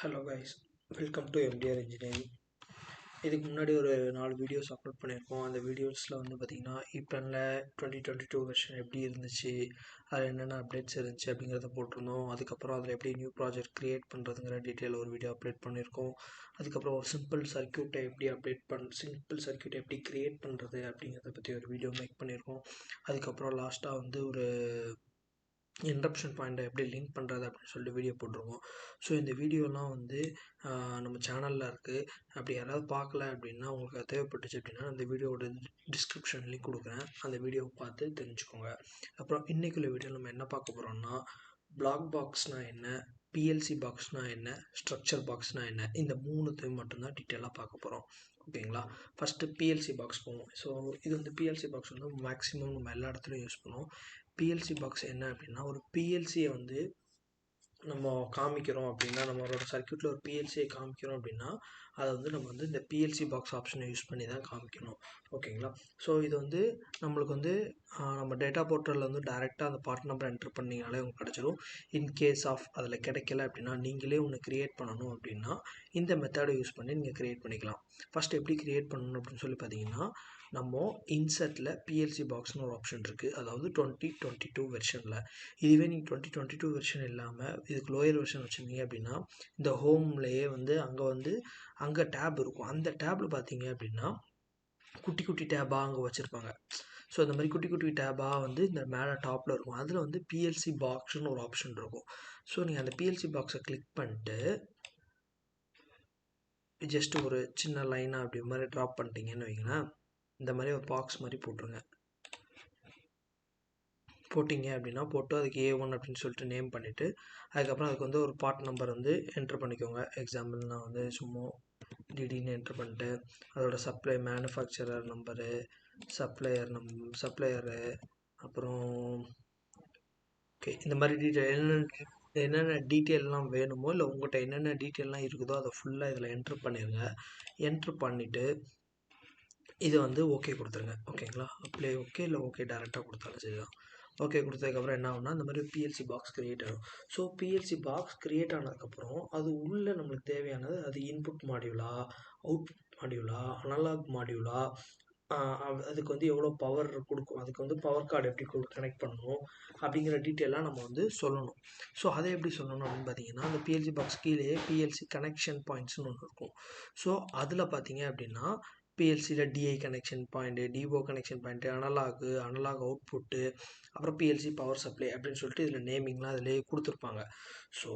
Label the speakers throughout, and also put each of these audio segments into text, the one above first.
Speaker 1: Hello guys, welcome to MTR engineering. இதுக்கு முன்னாடி ஒரு 4 வீடியோஸ் அப்லோட் பண்ணியிருக்கோம். அந்த வீடியோஸில் வந்து பார்த்திங்கன்னா இப்பனில் 2022 வெர்ஷன் எப்படி இருந்துச்சு, அதில் என்னென்ன அப்டேட்ஸ் இருந்துச்சு அப்படிங்கிறத போட்டிருந்தோம். அதுக்கப்புறம் அதில் எப்படி நியூ ப்ராஜெக்ட் க்ரியேட் பண்ணுறதுங்கிற டீட்டெயில் ஒரு வீடியோ அப்டேட் பண்ணியிருக்கோம். அதுக்கப்புறம் ஒரு சிம்பிள் சர்க்யூட்டை எப்படி க்ரியேட் பண்ணுறது அப்படிங்கிறத பற்றி ஒரு வீடியோ மேக் பண்ணியிருக்கோம். அதுக்கப்புறம் லாஸ்ட்டாக வந்து ஒரு இன்டரப்ஷன் பாயிண்ட்டை எப்படி லிங்க் பண்ணுறது அப்படின்னு சொல்லிட்டு வீடியோ போட்டிருக்கோம். ஸோ இந்த வீடியோலாம் வந்து நம்ம சேனலில் இருக்குது. அப்படி யாராவது பார்க்கல அப்படின்னா, உங்களுக்கு அது தேவைப்பட்டுச்சு அப்படின்னா அந்த வீடியோவோட டிஸ்கிரிப்ஷன்லேயும் கொடுக்குறேன். அந்த வீடியோவை பார்த்து தெரிஞ்சுக்கோங்க. அப்புறம் இன்றைக்குள்ள வீடியோ நம்ம என்ன பார்க்க போகிறோம்னா, பிளாக் பாக்ஸ்னால் என்ன, பிஎல்சி பாக்ஸ்னால் என்ன, ஸ்ட்ரக்சர் பாக்ஸ்னால் என்ன, இந்த மூணுத்தையும் மட்டும்தான் டீட்டெயிலாக பார்க்க போகிறோம். ஓகேங்களா? ஃபஸ்ட்டு பிஎல்சி பாக்ஸ் போவோம். ஸோ இது வந்து பிஎல்சி பாக்ஸ் வந்து மேக்ஸிமம் நம்ம எல்லா இடத்துலையும் யூஸ் பண்ணுவோம். பிஎல்சி பாக்ஸ் என்ன அப்படின்னா, ஒரு பிஎல்சியை வந்து நம்ம காமிக்கிறோம் அப்படின்னா, நம்மளோட சர்க்யூட்டில் ஒரு பிஎல்சியை காமிக்கிறோம் அப்படின்னா, அதை வந்து நம்ம வந்து இந்த பிஎல்சி பாக்ஸ் ஆப்ஷனை யூஸ் பண்ணி தான் காமிக்கணும். ஓகேங்களா? ஸோ இது வந்து நம்மளுக்கு வந்து நம்ம டேட்டா போர்ட்டலில் வந்து டைரெக்டாக அந்த பார்ட் நம்பர் என்ட்ரு பண்ணிங்கனாலே உங்களுக்கு கிடச்சிரும். இன்கேஸ் ஆஃப் அதில் கிடைக்கல அப்படின்னா, நீங்களே ஒன்று க்ரியேட் பண்ணணும் அப்படின்னா இந்த மெத்தடை யூஸ் பண்ணி நீங்கள் க்ரியேட் பண்ணிக்கலாம். ஃபஸ்ட் எப்படி க்ரியேட் பண்ணணும் அப்படின்னு சொல்லி பார்த்தீங்கன்னா, நம்ம இன்சர்ட்டில் பிஎல்சி பாக்ஸ்னு ஒரு ஆப்ஷன் இருக்குது. அதாவது 2022 வெர்ஷனில். இதுவே நீங்கள் 2022 வெர்ஷன் இல்லாமல் இதுக்கு லோயர் வெர்ஷன் வச்சுருந்தீங்க அப்படின்னா, இந்த ஹோம்லேயே வந்து அங்கே டேப் இருக்கும். அந்த டேப்பில் பார்த்தீங்க அப்படின்னா குட்டி குட்டி டேபாக அங்கே வச்சுருப்பாங்க. ஸோ இந்த மாதிரி குட்டி குட்டி டேபாக வந்து இந்த மேலே டாப்பில் இருக்கும். அதில் வந்து பிஎல்சி பாக்ஸ்னு ஒரு ஆப்ஷன் இருக்கும். ஸோ நீங்கள் அந்த பிஎல்சி பாக்ஸை கிளிக் பண்ணிட்டு ஜஸ்ட் ஒரு சின்ன லைனாக அப்படி மாதிரி ட்ராப் பண்ணிட்டீங்கன்னு வைங்களேன். இந்த மாதிரி ஒரு பாக்ஸ் மாதிரி போட்டுருங்க. போட்டிங்க அப்படின்னா போட்டு அதுக்கு A1 அப்படின்னு சொல்லிட்டு நேம் பண்ணிவிட்டு, அதுக்கப்புறம் அதுக்கு வந்து ஒரு பார்ட் நம்பர் வந்து என்ட்ரு பண்ணிக்கோங்க. எக்ஸாம்பிள் நான் வந்து சும்மா டிடின்னு என்ட்ரு பண்ணிட்டு, அதோட மேனுஃபேக்சரர் நம்பரு, சப்ளையரு, அப்புறம் ஓகே இந்த மாதிரி டீட்டெயில் என்னென்ன டீட்டெயிலெலாம் வேணுமோ, இல்லை உங்கள்கிட்ட என்னென்ன டீட்டெயிலெலாம் இருக்குதோ அதை ஃபுல்லாக இதில் என்ட்ரு பண்ணிடுங்க. என்ட்ரு பண்ணிவிட்டு இதை வந்து ஓகே கொடுத்துருங்க. ஓகேங்களா? அப்ளை ஓகே, இல்லை ஓகே டேரெக்டாக கொடுத்தாலும் சரிதான். ஓகே கொடுத்ததுக்கப்புறம் என்ன ஆகும்னா, இந்த மாதிரி பிஎல்சி பாக்ஸ் க்ரியேட் ஆகும். ஸோ பிஎல்சி பாக்ஸ் க்ரியேட் ஆனதுக்கப்புறம் அது உள்ளே நம்மளுக்கு தேவையானது, அது இன்புட் மாடியூலா, அவுட்புட் மாடியூலா, அனலாக் மாடியூலா, அதுக்கு வந்து எவ்வளோ பவர் கொடுக்கும், அதுக்கு வந்து பவர் கார்டு எப்படி கனெக்ட் பண்ணணும் அப்படிங்கிற டீட்டெயிலாக நம்ம வந்து சொல்லணும். ஸோ அதை எப்படி சொல்லணும் அப்படின்னு பார்த்தீங்கன்னா, அந்த பிஎல்சி பாக்ஸ் கீழே பிஎல்சி கனெக்ஷன் பாயிண்ட்ஸ்னு ஒன்று இருக்கும். ஸோ அதில் பார்த்தீங்க அப்படின்னா பிஎல்சியில் DI connection point, DO connection point, analog output, அப்புறம் பிஎல்சி பவர் சப்ளை அப்படின்னு சொல்லிட்டு இதில் நேமிங்லாம் அதிலே கொடுத்துருப்பாங்க. ஸோ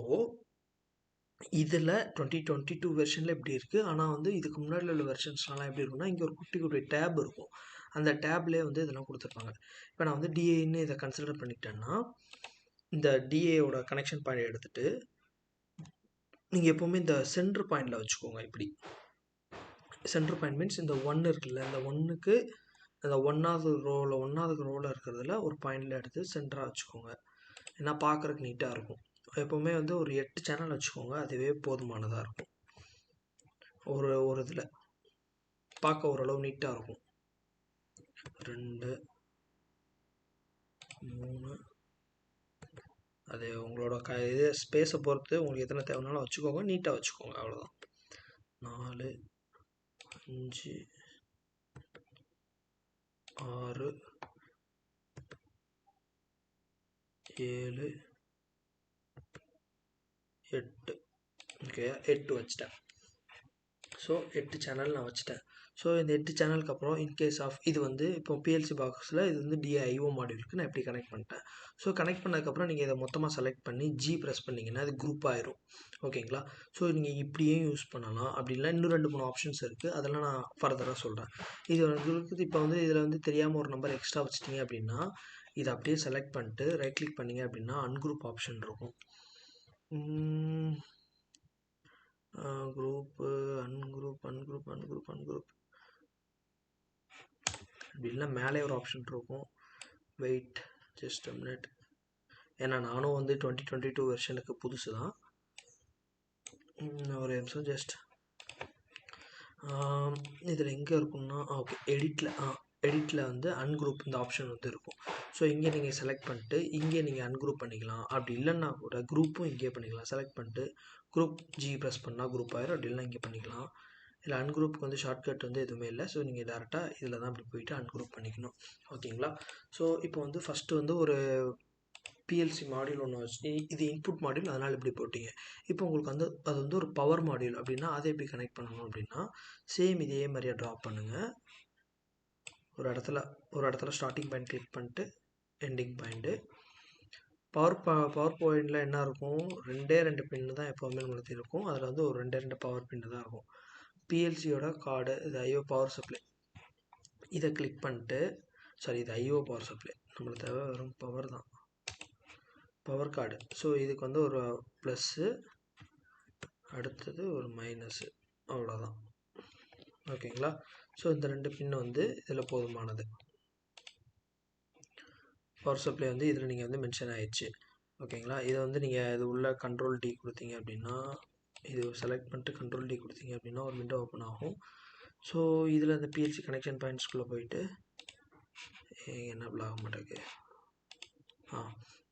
Speaker 1: இதில் 2022 வெர்ஷனில் எப்படி இருக்குது, ஆனால் வந்து இதுக்கு முன்னாடி உள்ள வெர்ஷன்ஸ்லாம் எப்படி இருக்குன்னா, இங்கே ஒரு குட்டி குட்டி டேப் இருக்கும். அந்த டேப்லேயே வந்து இதெல்லாம் கொடுத்துருப்பாங்க. இப்போ நான் வந்து டிஏன்னு இதை கன்சிடர் பண்ணிட்டேன்னா, இந்த டிஏயோட கனெக்ஷன் பாயிண்ட் எடுத்துகிட்டு நீங்கள் எப்போவுமே இந்த சென்டர் பாயிண்டில் வச்சுக்கோங்க. இப்படி சென்டர் பாயிண்ட் மீன்ஸ் இந்த 1 இருக்குல்ல, இந்த 1க்கு அந்த ஒன்றாவது ரோவில் இருக்கிறதுல ஒரு பாயிண்டில் எடுத்து சென்டராக வச்சுக்கோங்க. ஏன்னா பார்க்குறதுக்கு நீட்டாக இருக்கும். எப்போவுமே வந்து ஒரு 8 சேனல் வச்சுக்கோங்க, அதுவே போதுமானதாக இருக்கும். ஒரு இதில் பார்க்க ஓரளவு நீட்டாக இருக்கும். 2 3 அது உங்களோட இது ஸ்பேஸை பொறுத்து உங்களுக்கு எத்தனை தேவைனாலும் வச்சுக்கோங்க, நீட்டாக வச்சுக்கோங்க, அவ்வளோதான். 4 5 6 7 8 ஓகே 8 வச்சுட்டேன். ஸோ 8 சேனல் நான் வச்சுட்டேன். ஸோ இந்த 8 சேனலுக்கு அப்புறம் இன்கேஸ் ஆஃப் இது வந்து இப்போ பிஎல்சி பாக்ஸில் இது வந்து டிஐஓ மாடியூலுக்கு நான் எப்படி கனெக்ட் பண்ணிட்டேன். ஸோ கனெக்ட் பண்ணதுக்கப்புறம் நீங்கள் இதை மொத்தமாக செலக்ட் பண்ணி ஜி ப்ரெஸ் பண்ணிங்கன்னா அது குரூப் ஆயிரும். ஓகேங்களா? ஸோ நீங்கள் இப்படியே யூஸ் பண்ணலாம். அப்படி இல்லை இன்னும் 2-3 ஆப்ஷன்ஸ் இருக்குது, அதெல்லாம் நான் ஃபர்தராக சொல்கிறேன். இது இருக்குது. இப்போ வந்து இதில் வந்து தெரியாமல் ஒரு நம்பர் எக்ஸ்ட்ரா வச்சிட்டிங்க அப்படின்னா இதை அப்படியே செலக்ட் பண்ணிட்டு ரைட் கிளிக் பண்ணிங்க அப்படின்னா அன்குரூப் ஆப்ஷன் இருக்கும். குரூப்பு அன்குரூப் அப்படி இல்லை மேலே ஒரு ஆப்ஷன் இருக்கும். Wait just a minute. ஏன்னா நானும் வந்து 2022 வெர்ஷனுக்கு புதுசு தான். ஒரு நிமிஷம் ஜஸ்ட் இதில் எங்கே இருக்குன்னா ஓகே எடிட்டில் வந்து அன்குரூப் இந்த ஆப்ஷன் வந்து இருக்கும். ஸோ இங்கே நீங்கள் செலக்ட் பண்ணிட்டு இங்கே நீங்கள் அன்குரூப் பண்ணிக்கலாம். அப்படி இல்லைன்னா கூட குரூப்பும் இங்கே பண்ணிக்கலாம். செலக்ட் பண்ணிட்டு குரூப் ஜி ப்ரெஸ் பண்ணால் குரூப் ஆயிரும். அப்படி இல்லைனா இங்கே பண்ணிக்கலாம். இல்லை அன்குரூப்புக்கு வந்து ஷார்ட்கட் வந்து எதுவுமே இல்லை. ஸோ நீங்கள் டேரெக்டாக இதில் தான் இப்படி போயிட்டு அன்குரூப் பண்ணிக்கணும். ஓகேங்களா? ஸோ இப்போ வந்து ஃபஸ்ட்டு வந்து ஒரு பிஎல்சி மாடியூல் ஒன்று வச்சு இது இன்புட் மாடியூல், அதனால் இப்படி போட்டிங்க. இப்போ உங்களுக்கு வந்து அது வந்து ஒரு பவர் மாடியூல் அப்படின்னா அதை எப்படி கனெக்ட் பண்ணணும் அப்படின்னா சேம் இதே மாதிரியே ட்ராப் பண்ணுங்கள். ஒரு இடத்துல ஸ்டார்டிங் பாயிண்ட் கிளிக் பண்ணிட்டு எண்டிங் பாயிண்ட்டு. பவர் பாயிண்டில் என்ன இருக்கும், 2 பின்னு தான் எப்போவுமே நம்மளுக்கு இருக்கும். அதில் வந்து ஒரு 2 பவர் பின்னு தான் இருக்கும். பிஎல்சியோட கார்டு இது ஐஓ பவர் சப்ளை, இதை கிளிக் பண்ணிட்டு இது ஐஓ பவர் சப்ளை, நம்மளுக்கு தேவை வெறும் பவர் தான், பவர் கார்டு. ஸோ இதுக்கு வந்து ஒரு ப்ளஸ்ஸு, அடுத்தது ஒரு மைனஸு, அவ்வளோதான். ஓகேங்களா? ஸோ இந்த 2 பின்னு வந்து இதில் போதுமானது. பவர் சப்ளை வந்து இதில் நீங்கள் வந்து மென்ஷன் ஆயிடுச்சு. ஓகேங்களா? இதை வந்து நீங்கள் இது உள்ள கண்ட்ரோல் டி கொடுத்தீங்க அப்படின்னா, இது செலக்ட் பண்ணிட்டு கண்ட்ரோல் டி கொடுத்தீங்க அப்படின்னா ஒரு விண்டோ ஓப்பன் ஆகும். ஸோ இதில் இந்த பிஎல்சி கனெக்ஷன் பாயிண்ட்ஸ்குள்ளே போயிட்டு என்ன ஆக மாட்டேங்குது,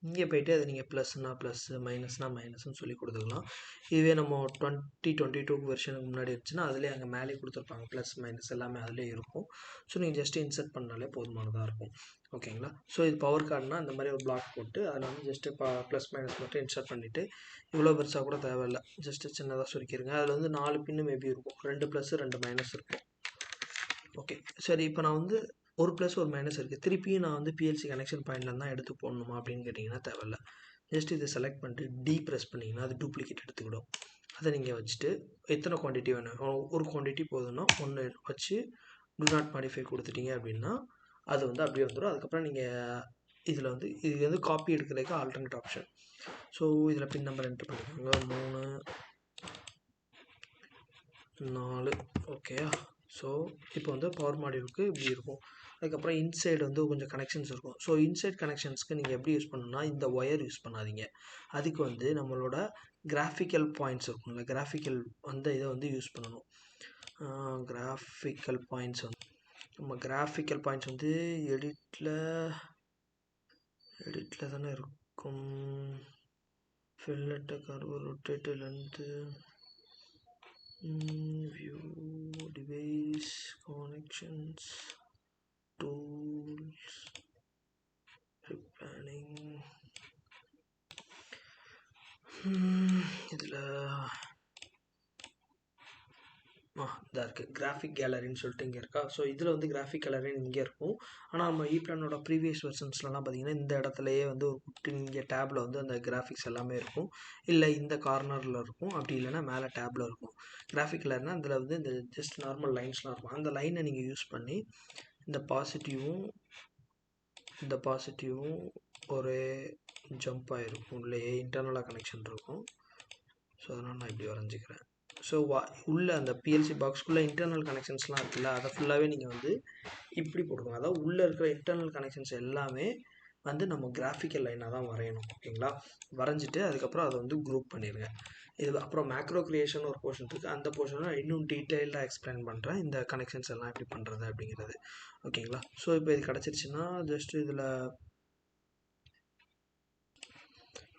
Speaker 1: இங்கே போய்ட்டு அது நீங்கள் ப்ளஸ்னா ப்ளஸ்ஸு மைனஸ்னால் மைனஸ்ன்னு சொல்லி கொடுத்துக்கலாம். இதுவே நம்ம 2022 வெர்ஷனுக்கு முன்னாடி இருந்துச்சுன்னா அதிலே அங்கே மேலே கொடுத்துருப்பாங்க, ப்ளஸ் மைனஸ் எல்லாமே அதிலே இருக்கும். ஸோ நீங்கள் ஜஸ்ட்டு இன்சர்ட் பண்ணாலே போதுமானதாக இருக்கும். ஓகேங்களா? ஸோ இது பவர் கார்டுனா இந்த மாதிரி ஒரு பிளாக் போட்டு அதில் வந்து ஜஸ்ட்டு ப்ளஸ் மைனஸ் மட்டும் இன்சர்ட் பண்ணிவிட்டு, இவ்வளோ பெருசாக கூட தேவையில்லை, ஜஸ்ட்டு சின்னதாக சுருக்கிடுங்க. அதில் வந்து 4 பின்னு மேபி இருக்கும், 2 ப்ளஸ்ஸு 2 மைனஸ் இருக்கும். ஓகே, சரி. இப்போ நான் வந்து ஒரு ப்ளஸ் ஒரு மைனஸ் இருக்குது, திருப்பியும் நான் வந்து பிஎல்சி கனெக்ஷன் பாயிண்ட்ல தான் எடுத்து போடணுமா அப்படின்னு கேட்டிங்கன்னா தேவையில்லை. ஜஸ்ட் இதை செலக்ட் பண்ணிட்டு டி ப்ரெஸ் பண்ணிங்கன்னா அது டூப்ளிகேட் எடுத்துக்கிடும். அதை நீங்கள் வச்சுட்டு எத்தனை குவான்டிட்டி வேணும், ஒரு குவான்டிட்டி போதுன்னா 1 வச்சு டூ நாட் மாடிஃபை கொடுத்துட்டீங்க அப்படின்னா அது வந்து அப்படியே வந்துடும். அதுக்கப்புறம் நீங்கள் இதில் வந்து இது வந்து காப்பி எடுக்கிறதுக்கு ஆல்டர்னேட் ஆப்ஷன். ஸோ இதில் பின் நம்பர் என்ட்ரு பண்ணிக்கோங்க, 3 4. ஓகேயா? ஸோ இப்போ வந்து பவர் மாடியூலுக்கு இப்படி இருக்கும். அதுக்கப்புறம் இன்சைடு வந்து கொஞ்சம் கனெக்ஷன்ஸ் இருக்கும். ஸோ இன்சைட் கனெக்ஷன்ஸ்க்கு நீங்கள் எப்படி யூஸ் பண்ணணும்னா இந்த ஒயர் யூஸ் பண்ணாதீங்க. அதுக்கு வந்து நம்மளோட கிராஃபிக்கல் பாயிண்ட்ஸ் இருக்கும்ல, கிராஃபிக்கல் அந்த இதை வந்து யூஸ் பண்ணணும். கிராஃபிக்கல் பாயிண்ட்ஸ் வந்து நம்ம கிராஃபிக்கல் பாயிண்ட்ஸ் வந்து எடிட்டில் தானே இருக்கும். Fillet curve rotate length view device connections tools replanning. இதில் இதாக இருக்குது கிராஃபிக் கேலரின்னு சொல்லிட்டு இங்கே இருக்கா. ஸோ இதில் வந்து கிராஃபிக் கேலரின்னு இங்கே இருக்கும். ஆனால் நம்ம ஈப்ளானோட ப்ரீவியஸ் வெர்ஷன்ஸ்லாம் பார்த்தீங்கன்னா இந்த இடத்துலையே வந்து ஒரு குட்டி இங்கே டேப்பில் வந்து அந்த கிராஃபிக்ஸ் எல்லாமே இருக்கும், இல்லை இந்த கார்னரில் இருக்கும், அப்படி இல்லைன்னா மேலே டேப்பில் இருக்கும். கிராஃபிக் கேலர்னால் அதில் வந்து இந்த ஜஸ்ட் நார்மல் லைன்ஸ்லாம் இருக்கும். அந்த லைனை நீங்கள் யூஸ் பண்ணி இந்த பாசிட்டிவும் ஒரே ஜம்ப் ஆகிருக்கும், இல்லையே இன்டர்னலாக கனெக்ஷன் இருக்கும். ஸோ அதனால் நான் இப்படி வரைஞ்சிக்கிறேன். ஸோ உள்ள அந்த பிஎல்சி பாக்ஸ்க்குள்ளே இன்டர்னல் கனெக்ஷன்ஸ்லாம் இருக்குல்ல, அதை ஃபுல்லாகவே நீங்கள் வந்து இப்படி போட்டுக்கோங்க. அதாவது உள்ளே இருக்கிற இன்டர்னல் கனெக்ஷன்ஸ் எல்லாமே வந்து நம்ம கிராஃபிக்கல் லைனாக தான் வரையணும். ஓகேங்களா? வரைஞ்சிட்டு அதுக்கப்புறம் அதை வந்து குரூப் பண்ணிடுங்க. இது அப்புறம் மேக்ரோ கிரியேஷன் ஒரு போர்ஷன் இருக்குது, அந்த போர்ஷனை இன்னும் டீட்டெயில்டாக எக்ஸ்பிளைன் பண்ணுறேன், இந்த கனெக்ஷன்ஸ் எல்லாம் எப்படி பண்ணுறது அப்படிங்கிறது. ஓகேங்களா? ஸோ இப்போ இது கிடச்சிருச்சுன்னா ஜஸ்ட்டு இதில்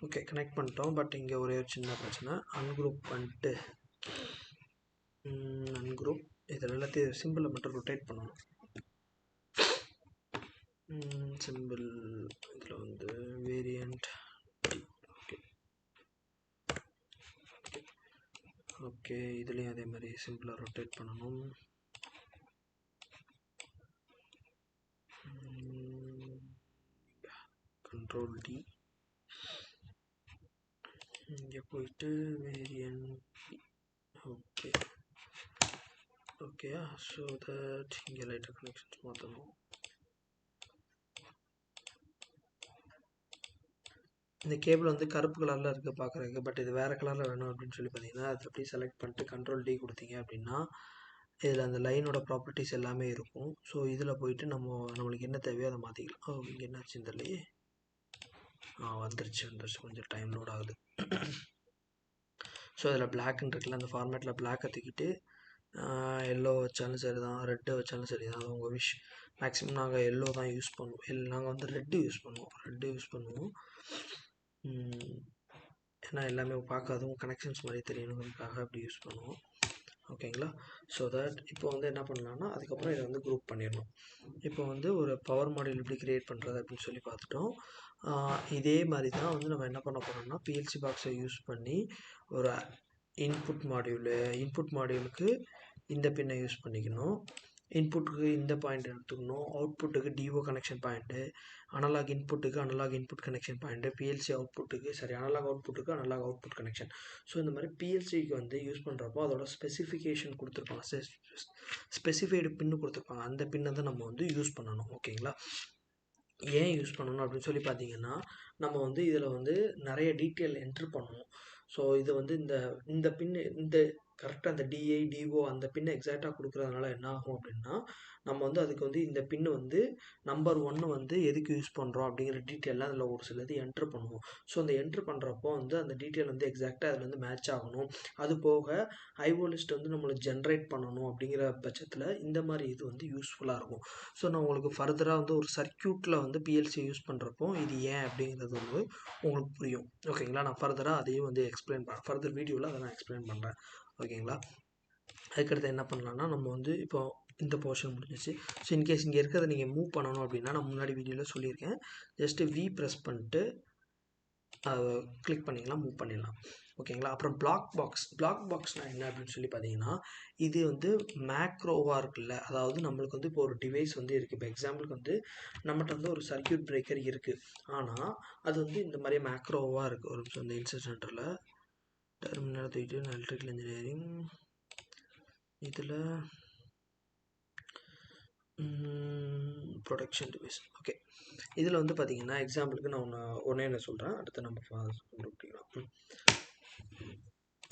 Speaker 1: ஓகே கனெக்ட் பண்ணிட்டோம். பட் இங்கே ஒரே ஒரு சின்ன பிரச்சனை, அன்குரூப் பண்ணிட்டு அன்குரூப் இதில் எல்லாத்தையும் சிம்பிளை மட்டும் ரொட்டேட் பண்ணணும். சிம்பிள் இதில் வந்து வேரியண்ட் ஓகே ஓகே இதுலேயும் அதே மாதிரி சிம்பிளாக ரொட்டேட் பண்ணணும். கண்ட்ரோல் டி, இங்கே போயிட்டு வேரியண்ட் ஓகே ஓகேயா? ஸோ தட் இங்கே லைட்டாக கனெக்ஷன்ஸ் மாற்றணும். இந்த கேபிள் வந்து கருப்பு கலரில் இருக்குது பார்க்குறதுக்கு, பட் இது வேறு கலரில் வேணும் அப்படின்னு சொல்லி பார்த்தீங்கன்னா அது அப்படியே செலக்ட் பண்ணிட்டு கண்ட்ரோல் டி கொடுத்தீங்க அப்படின்னா இதில் அந்த லைனோட ப்ராப்பர்ட்டிஸ் எல்லாமே இருக்கும். ஸோ இதில் போயிட்டு நம்மளுக்கு என்ன தேவையோ அதை மாற்றிக்கலாம். இங்கே என்னாச்சு தெரியலையே, வந்துருச்சு கொஞ்சம் டைம் லோட் ஆகுது. ஸோ இதில் பிளாக்ன்னு இருக்குல்ல, அந்த ஃபார்மேட்டில் பிளாக்கை தூக்கிட்டு எல்லோ வச்சாலும் சரி தான், ரெட்டு வச்சாலும் சரி தான், அது உங்கள் விஷ். மேக்ஸிமம் நாங்கள் எல்லோ தான் யூஸ் பண்ணுவோம். நாங்கள் வந்து ரெட்டு யூஸ் பண்ணுவோம். ஏன்னா எல்லாமே பார்க்க அதுவும் கனெக்ஷன்ஸ் மாதிரி தெரியணுங்கிறதுக்காக அப்படி யூஸ் பண்ணுவோம். ஓகேங்களா? ஸோ தட் இப்போ வந்து என்ன பண்ணலான்னா அதுக்கப்புறம் இதை வந்து குரூப் பண்ணிடணும். இப்போ வந்து ஒரு பவர் மாடியூல் எப்படி க்ரியேட் பண்ணுறது அப்படின்னு சொல்லி பார்த்துட்டோம். இதே மாதிரி தான் வந்து நம்ம என்ன பண்ண போகிறோம்னா பிஎல்சி பாக்ஸை யூஸ் பண்ணி ஒரு இன்புட் மாடியூலுக்கு இந்த பின்னை யூஸ் பண்ணிக்கணும். இன்புட்டுக்கு இந்த பாயிண்ட் எடுத்துக்கணும். அவுட்புட்டுக்கு டிஓ கனெக்ஷன் பாயிண்ட்டு, அனலாக் இன்புட்டுக்கு analog input connection point, PLC அவுட்புட்டுக்கு அனலாக் அவுட்புட்டுக்கு அனலாக் அவுட்புட் கனெக்ஷன். ஸோ இந்த மாதிரி பிஎல்சிக்கு வந்து யூஸ் பண்ணுறப்போ அதோட ஸ்பெசிஃபிகேஷன் கொடுத்துருப்பாங்க, ஸ்பெசிஃபைடு பின்னு கொடுத்துருப்பாங்க. அந்த பின்னை தான் நம்ம வந்து யூஸ் பண்ணணும். ஓகேங்களா? ஏன் யூஸ் பண்ணணும் அப்படின்னு சொல்லி பார்த்தீங்கன்னா நம்ம வந்து இதில் வந்து நிறைய டீட்டெயில் என்ட்ரு பண்ணணும். ஸோ இது வந்து இந்த பின்னு இந்த கரெக்டாக அந்த டிஐ டிஓ அந்த பின்னை எக்ஸாக்டாக கொடுக்குறதுனால என்ன ஆகும் அப்படின்னா நம்ம வந்து அதுக்கு வந்து இந்த பின்னு வந்து நம்பர் 1 வந்து எதுக்கு யூஸ் பண்ணுறோம் அப்படிங்கிற டீட்டெயிலாம் அதில் ஒரு சிலது என்ட்ரு பண்ணுவோம். ஸோ அந்த என்ட்ரு பண்ணுறப்போ வந்து அந்த டீட்டெயில் வந்து எக்ஸாக்டாக அதில் வந்து மேட்ச் ஆகணும். அது போக ஐஓ லிஸ்ட் வந்து நம்மளுக்கு ஜென்ரேட் பண்ணணும் அப்படிங்கிற பட்சத்தில் இந்த மாதிரி இது வந்து யூஸ்ஃபுல்லாக இருக்கும். ஸோ நான் உங்களுக்கு ஃபர்தராக வந்து ஒரு சர்க்யூட்டில் வந்து பிஎல்சி யூஸ் பண்ணுறப்போ இது ஏன் அப்படிங்கிறது வந்து உங்களுக்கு புரியும். ஓகேங்களா? நான் ஃபர்தராக அதையும் வந்து ஃபர்தர் வீடியோவில் அதை நான் எக்ஸ்பிளைன் பண்ணுறேன். ஓகேங்களா? அதுக்கடுத்து என்ன பண்ணலான்னா நம்ம வந்து இப்போ இந்த போர்ஷன் முடிஞ்சிச்சு. ஸோ இன்கேஸ் இங்கே இருக்கிறத நீங்கள் மூவ் பண்ணணும் அப்படின்னா நான் முன்னாடி வீடியோவில் சொல்லியிருக்கேன். ஜஸ்ட்டு வி ப்ரெஸ் பண்ணிட்டு கிளிக் பண்ணிக்கலாம், மூவ் பண்ணிடலாம். ஓகேங்களா? அப்புறம் பிளாக் பாக்ஸ்னால் என்ன அப்படின்னு சொல்லி பார்த்தீங்கன்னா இது வந்து மேக்ரோவாக இருக்குல்ல, அதாவது நம்மளுக்கு வந்து இப்போ ஒரு டிவைஸ் வந்து இருக்குது. இப்போ எக்ஸாம்பிளுக்கு வந்து நம்மகிட்ட வந்து ஒரு சர்க்யூட் பிரேக்கர் இருக்குது. ஆனால் அது வந்து இந்த மாதிரி மேக்ரோவாக இருக்குது. ஒரு நிமிஷம் இந்த இன்சர்ட் சென்டரில் டெர்மினல் தூக்கிட்டு எலக்ட்ரிக்கல் இன்ஜினியரிங் இதில் ப்ரொடக்ஷன் டிவைஸ். ஓகே, இதில் வந்து பார்த்தீங்கன்னா எக்ஸாம்பிளுக்கு நான் ஒன்றே என்ன சொல்கிறேன், அடுத்து நம்ம கண்டுபிடிக்கலாம்.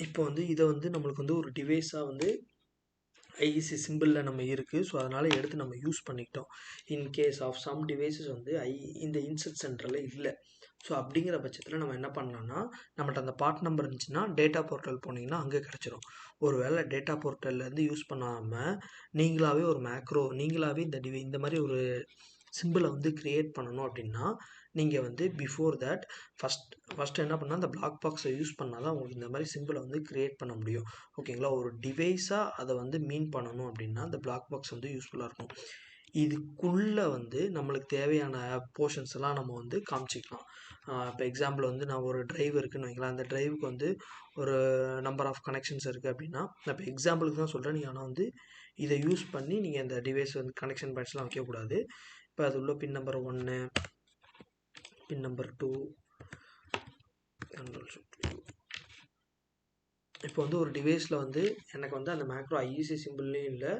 Speaker 1: இப்போ வந்து இதை வந்து நம்மளுக்கு வந்து ஒரு டிவைஸாக வந்து ஐஇசி சிம்பிளில் நம்ம இருக்குது. ஸோ அதனால் எடுத்து நம்ம யூஸ் பண்ணிக்கிட்டோம். இன்கேஸ் ஆஃப் சம் டிவைஸஸ் வந்து இந்த இன்சர்ட் சென்டரில் இல்லை. ஸோ அப்படிங்கிற பட்சத்தில் நம்ம என்ன பண்ணலாம்னா நம்மகிட்ட அந்த பார்ட் நம்பர் இருந்துச்சுன்னா டேட்டா போர்ட்டல் போனீங்கன்னா அங்கே கிடச்சிரும். ஒரு வேளை டேட்டா போர்ட்டல்லேருந்து யூஸ் பண்ணாமல் நீங்களாகவே ஒரு நீங்களாகவே இந்த மாதிரி ஒரு சிம்பிளை வந்து க்ரியேட் பண்ணணும் அப்படின்னா நீங்கள் வந்து பிஃபோர் தட் ஃபஸ்ட்டு என்ன பண்ணால் அந்த பிளாக் பாக்ஸை யூஸ் பண்ணால் தான் உங்களுக்கு இந்த மாதிரி சிம்பிளை வந்து க்ரியேட் பண்ண முடியும். ஓகேங்களா? ஒரு டிவைஸாக அதை வந்து மீன் பண்ணணும் அப்படின்னா அந்த பிளாக் பாக்ஸ் வந்து யூஸ்ஃபுல்லாக இருக்கும். இதுக்குள்ளே வந்து நம்மளுக்கு தேவையான போர்ஷன்ஸ் எல்லாம் நம்ம வந்து காமிச்சிக்கலாம். இப்போ எக்ஸாம்பிள் வந்து நான் ஒரு டிரைவ் இருக்குன்னு வைக்கலாம். அந்த டிரைவுக்கு வந்து ஒரு நம்பர் ஆஃப் கனெக்ஷன்ஸ் இருக்குது அப்படின்னா நான் இப்போ எக்ஸாம்பிளுக்கு தான் சொல்கிறேன். நீங்கள் ஆனால் வந்து இதை யூஸ் பண்ணி நீங்கள் இந்த டிவைஸ் வந்து கனெக்ஷன் பாயிண்ட்ஸ்லாம் வைக்கக்கூடாது. இப்போ அது உள்ள பின் நம்பர் 1, பின் நம்பர் 2, இப்போ வந்து ஒரு டிவைஸில் வந்து எனக்கு வந்து அந்த மேக்ரோ ஐஇசி சிம்பிள்லேயும் இல்லை,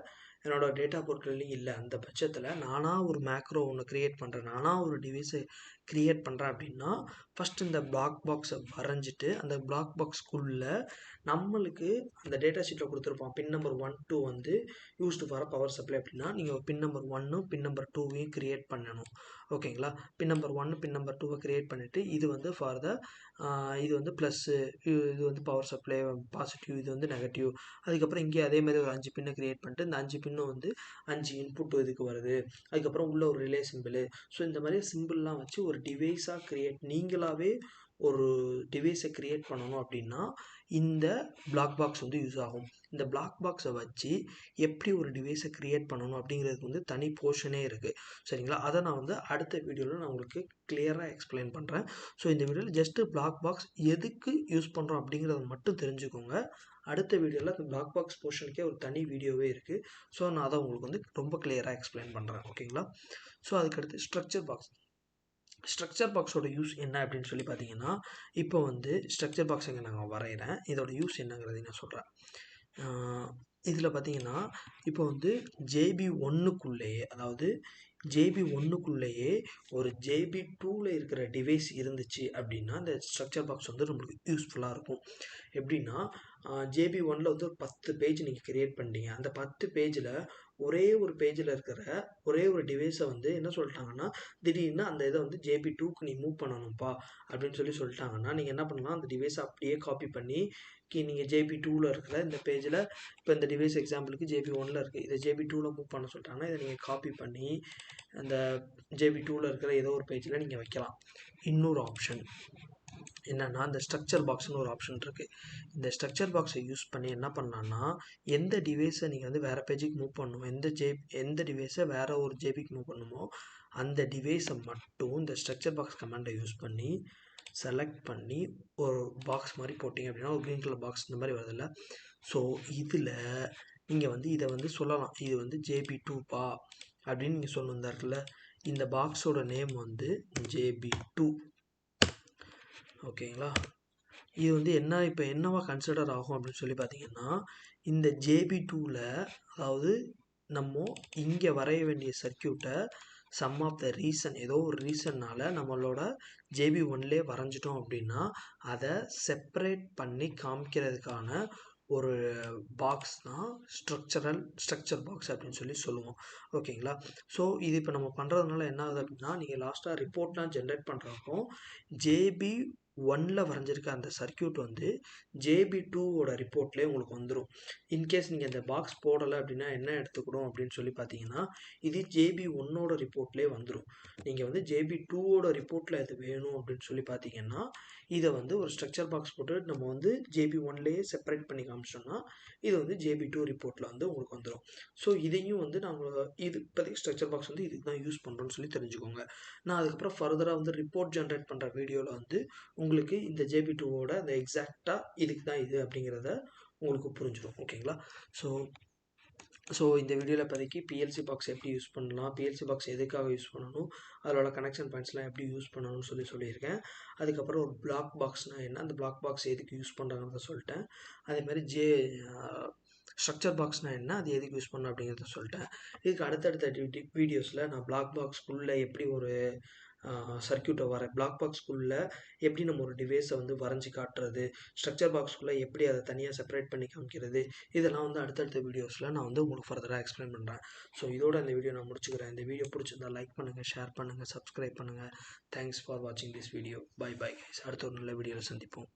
Speaker 1: என்னோடய டேட்டா போர்ட்டல்லையும் இல்லை. அந்த பட்சத்தில் நானாக ஒரு மேக்ரோ ஒன்று க்ரியேட் பண்ணுறேன், நானாக ஒரு டிவைஸை க்ரியேட் பண்ணுறேன் அப்படின்னா ஃபஸ்ட்டு இந்த பிளாக் பாக்ஸை வரைஞ்சிட்டு அந்த பிளாக் பாக்ஸ்க்குள்ளே நம்மளுக்கு அந்த டேட்டா ஷீட்டில் கொடுத்துருப்போம் பின் நம்பர் 1, 2 வந்து யூஸ்டு ஃபார் பவர் சப்ளை அப்படின்னா நீங்கள் பின் நம்பர் 1 பின் நம்பர் 2வையும் க்ரியேட் பண்ணணும். ஓகேங்களா? பின் நம்பர் 1 பின் நம்பர் 2வை க்ரியேட் பண்ணிவிட்டு இது வந்து ஃபார் த இது வந்து ப்ளஸ்ஸு, இது வந்து பவர் சப்ளை பாசிட்டிவ், இது வந்து நெகட்டிவ். அதுக்கப்புறம் இங்கே அதேமாதிரி ஒரு 5 பின்னை க்ரியேட் பண்ணிட்டு இந்த 5 பின்னும் வந்து 5 இன்புட் இதுக்கு வருது. அதுக்கப்புறம் உள்ள ஒரு ரிலே சிம்பிள். ஸோ இந்த மாதிரி சிம்பிள்லாம் வச்சு ஒரு டிவைஸாக நீங்களாகவே ஒரு டிவைஸை க்ரியேட் பண்ணணும் அப்படின்னா இந்த பிளாக் பாக்ஸ் வந்து யூஸ் ஆகும். இந்த பிளாக் பாக்ஸை வச்சு எப்படி ஒரு டிவைஸை க்ரியேட் பண்ணணும் அப்படிங்கிறதுக்கு வந்து தனி போர்ஷனே இருக்குது. சரிங்களா? அதை நான் வந்து அடுத்த வீடியோவில் நான் உங்களுக்கு கிளியராக எக்ஸ்பிளைன் பண்ணுறேன். ஸோ இந்த வீடியோவில் ஜஸ்ட்டு பிளாக் பாக்ஸ் எதுக்கு யூஸ் பண்ணுறோம் அப்படிங்கிறத மட்டும் தெரிஞ்சுக்கோங்க. அடுத்த வீடியோவில் அந்த பிளாக் பாக்ஸ் போர்ஷனுக்கே ஒரு தனி வீடியோவே இருக்குது. ஸோ நான் அதை உங்களுக்கு வந்து ரொம்ப கிளியராக எக்ஸ்பிளைன் பண்ணுறேன். ஓகேங்களா? ஸோ அதுக்கடுத்து ஸ்ட்ரக்சர் பாக்ஸோட யூஸ் என்ன அப்படின்னு சொல்லி பார்த்தீங்கன்னா இப்போ வந்து ஸ்ட்ரக்சர் பாக்ஸ் இங்கே நாங்கள் வரைகிறேன். இதோட யூஸ் என்னங்கிறதையும் நான் சொல்கிறேன். இதில் பார்த்தீங்கன்னா இப்போ வந்து JB1க்குள்ளேயே, அதாவது JB1க்குள்ளேயே ஒரு JB2வில் இருக்கிற டிவைஸ் இருந்துச்சு அப்படின்னா இந்த ஸ்ட்ரக்சர் பாக்ஸ் வந்து நம்மளுக்கு யூஸ்ஃபுல்லாக இருக்கும். எப்படின்னா JB1ல் வந்து ஒரு 10 பேஜ் நீங்கள் க்ரியேட் பண்ணிட்டீங்க. அந்த 10 பேஜில் ஒரே ஒரு பேஜில் இருக்கிற ஒரே ஒரு டிவைஸை வந்து என்ன சொல்லிட்டாங்கன்னா, திடீர்னு அந்த இதை வந்து JP2க்கு நீ மூவ் பண்ணணும்ப்பா அப்படின்னு சொல்லிட்டாங்கன்னா, நீங்கள் என்ன பண்ணலாம், அந்த டிவைஸை அப்படியே காப்பி பண்ணி நீங்கள் JP2ல இருக்கிற இந்த பேஜில், இப்போ இந்த டிவைஸ் எக்ஸாம்பிளுக்கு JP1ல இருக்குது, இதை JP2ல மூவ் பண்ண சொல்லிட்டாங்கன்னா, இதை நீங்கள் காப்பி பண்ணி அந்த JP2ல இருக்கிற ஏதோ ஒரு பேஜில் நீங்கள் வைக்கலாம். இன்னொரு ஆப்ஷன் என்னன்னா, இந்த ஸ்ட்ரக்சர் பாக்ஸ்னு ஒரு ஆப்ஷன் இருக்குது. இந்த ஸ்ட்ரக்சர் பாக்ஸை யூஸ் பண்ணி என்ன பண்ணலான்னா, எந்த டிவைஸை நீங்கள் வந்து வேறு பேஜுக்கு மூவ் பண்ணணும், எந்த டிவைஸை வேறு ஒரு ஜேபிக்கு மூவ் பண்ணணுமோ அந்த டிவைஸை மட்டும் இந்த ஸ்ட்ரக்சர் பாக்ஸ் கமாண்டை யூஸ் பண்ணி செலக்ட் பண்ணி ஒரு பாக்ஸ் மாதிரி போட்டிங்க அப்படின்னா, ஒரு க்ரீன் கலர் பாக்ஸ் இந்த மாதிரி வருதில்ல. ஸோ இதில் நீங்கள் வந்து இதை வந்து சொல்லலாம், இது வந்து JP2பா அப்படின்னு நீங்கள் சொல்லணும். இந்த இருக்குல்ல, இந்த பாக்ஸோட நேம் வந்து JP2. ஓகேங்களா. இது வந்து இப்போ என்னவா கன்சிடர் ஆகும் அப்படின்னு சொல்லி பார்த்தீங்கன்னா, இந்த JP2ல அதாவது நம்ம இங்கே வரைய வேண்டிய சர்க்கியூட்டை சம் ஆஃப் த ரீசன் ஏதோ ஒரு ரீசன்னால் நம்மளோட JP1லே வரைஞ்சிட்டோம் அப்படின்னா, அதை செப்பரேட் பண்ணி காமிக்கிறதுக்கான ஒரு பாக்ஸ் தான் ஸ்ட்ரக்சர் பாக்ஸ் அப்படின்னு சொல்லுவோம். ஓகேங்களா. ஸோ இது இப்போ நம்ம பண்ணுறதுனால என்ன ஆகுது அப்படின்னா, நீங்கள் லாஸ்ட்டாக ரிப்போர்ட்லாம் ஜென்ரேட் பண்ணுறப்போ JP1ல வரைஞ்சிருக்க அந்த சர்க்கியூட் வந்து JP2வோட ரிப்போர்ட்லேயே உங்களுக்கு வந்துடும். இன்கேஸ் நீங்கள் இந்த பாக்ஸ் போடலை அப்படின்னா என்ன எடுத்துக்கணும் அப்படின்னு சொல்லி பார்த்தீங்கன்னா, இது JP1ஓட ரிப்போர்ட்லேயே வந்துடும். நீங்கள் வந்து JP2ஓட ரிப்போர்ட்டில் இது வேணும் அப்படின்னு சொல்லி பார்த்தீங்கன்னா, இதை வந்து ஒரு ஸ்ட்ரக்சர் பாக்ஸ் போட்டு நம்ம வந்து JP1லேயே செப்பரேட் பண்ணி காமிச்சோம்னா, இது வந்து JP2 ரிப்போர்ட்டில் வந்து உங்களுக்கு வந்துடும். ஸோ இதையும் வந்து நாங்கள் இது இப்போதைக்கு ஸ்ட்ரக்சர் பாக்ஸ் வந்து இதுக்கு தான் யூஸ் பண்ணுறோன்னு சொல்லி தெரிஞ்சுக்கோங்க. நான் அதுக்கப்புறம் ஃபர்தராக வந்து ரிப்போர்ட் ஜென்ரேட் பண்ணுற வீடியோவில் வந்து உங்களுக்கு இந்த JP2வோட அந்த எக்ஸாக்டாக இதுக்கு தான் இது அப்படிங்கிறத உங்களுக்கு புரிஞ்சிடும். ஓகேங்களா. ஸோ இந்த வீடியோவில் இப்போதைக்கு PLC பாக்ஸ் எப்படி யூஸ் பண்ணலாம், PLC பாக்ஸ் எதுக்காக யூஸ் பண்ணணும், அதோட கனெக்ஷன் பாயிண்ட்ஸ்லாம் எப்படி யூஸ் பண்ணணும்னு சொல்லியிருக்கேன். அதுக்கப்புறம் ஒரு பிளாக் பாக்ஸ்னால் என்ன, அந்த பிளாக் பாக்ஸ் எதுக்கு யூஸ் பண்ணுறாங்கிறத சொல்லிட்டேன். அதேமாதிரி ஸ்ட்ரக்சர் பாக்ஸ்னால் என்ன, அது எதுக்கு யூஸ் பண்ணணும் அப்படிங்கிறத சொல்லிட்டேன். இதுக்கு அடுத்தடுத்த வீடியோஸில் நான் பிளாக் பாக்ஸ்க்குள்ளே எப்படி ஒரு சர்க்கியூட்டை பிளாக் பாக்ஸ்க்குள்ளே எப்படி நம்ம ஒரு டிவைஸை வந்து வரைஞ்சி காட்டுறது, ஸ்ட்ரக்சர் பாக்ஸ்க்குள்ளே எப்படி அதை தனியாக செப்பரேட் பண்ணி காமிக்கிறது, இதெல்லாம் வந்து அடுத்தடுத்த வீடியோஸில் நான் வந்து உங்களுக்கு ஃபர்தராக எக்ஸ்பிளைன் பண்ணுறேன். ஸோ இதோட இந்த வீடியோ நான் முடிச்சுக்கிறேன். இந்த வீடியோ பிடிச்சிருந்தா லைக் பண்ணுங்கள், ஷேர் பண்ணுங்கள், சப்ஸ்கிரைப் பண்ணுங்கள். தேங்க்ஸ் ஃபார் வாட்சிங் திஸ் வீடியோ. Bye guys. அடுத்த ஒரு நல்ல வீடியோவில் சந்திப்போம்.